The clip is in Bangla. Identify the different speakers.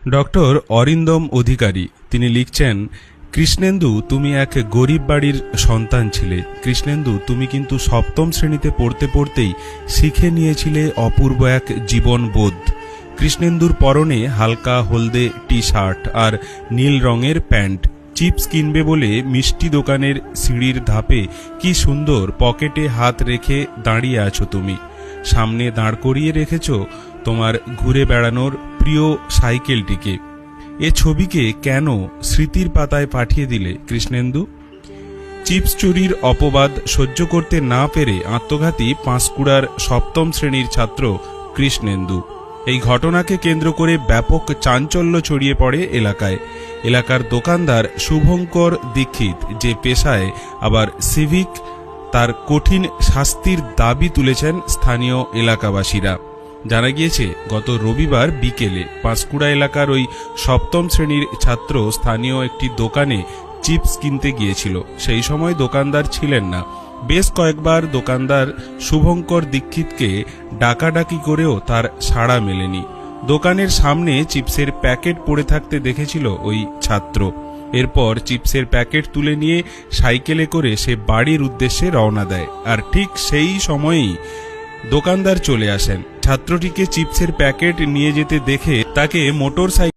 Speaker 1: ডক্টর অরিন্দম অধিকারী তিনি লিখছেন, কৃষ্ণেন্দু, তুমি এক গরিব বাড়ির সন্তান ছিলে। কৃষ্ণেন্দু, তুমি কিন্তু সপ্তম শ্রেণীতে পড়তে পড়তেই শিখে নিয়েছিলে অপূর্ব এক জীবনবোধ। কৃষ্ণেন্দুর পরনে হালকা হলদে টি শার্ট আর নীল রঙের প্যান্ট। চিপস কিনবে বলে মিষ্টি দোকানের সিঁড়ির ধাপে কি সুন্দর পকেটে হাত রেখে দাঁড়িয়ে আছো তুমি। সামনে দাঁড় করিয়ে রেখেছ তোমার ঘুরে বেড়ানোর প্রিয় সাইকেলটিকে। এ ছবিকে কেন স্মৃতির পাতায় পাঠিয়ে দিলে কৃষ্ণেন্দু? চিপস চুরির অপবাদ সহ্য করতে না পেরে আত্মঘাতী পাঁশকুড়ার সপ্তম শ্রেণীর ছাত্র কৃষ্ণেন্দু। এই ঘটনাকে কেন্দ্র করে ব্যাপক চাঞ্চল্য ছড়িয়ে পড়ে এলাকায়। এলাকার দোকানদার শুভঙ্কর দীক্ষিত, যে পেশায় আবার সিভিক, তার কঠিন শাস্তির দাবি তুলেছেন স্থানীয় এলাকাবাসীরা। জানা গিয়েছে, গত রবিবার বিকেলে পাঁশকুড়া এলাকার ওই সপ্তম শ্রেণীর ছাত্র স্থানীয় একটি দোকানে চিপস কিনতে গিয়েছিল। সেই সময় দোকানদার ছিলেন না। বেশ কয়েকবার দোকানদার শুভঙ্কর দীক্ষিতকে ডাকাডাকি করেও তার সাড়া মেলেনি। দোকানের সামনে চিপসের প্যাকেট পড়ে থাকতে দেখেছিল ওই ছাত্র। এরপর চিপসের প্যাকেট তুলে নিয়ে সাইকেলে করে সে বাড়ির উদ্দেশ্যে রওনা দেয়। আর ঠিক সেই সময়েই দোকানদার চলে আসেন। ছাত্রটিকে চিপসের প্যাকেট নিয়ে যেতে দেখে তাকে মোটরসাইকেল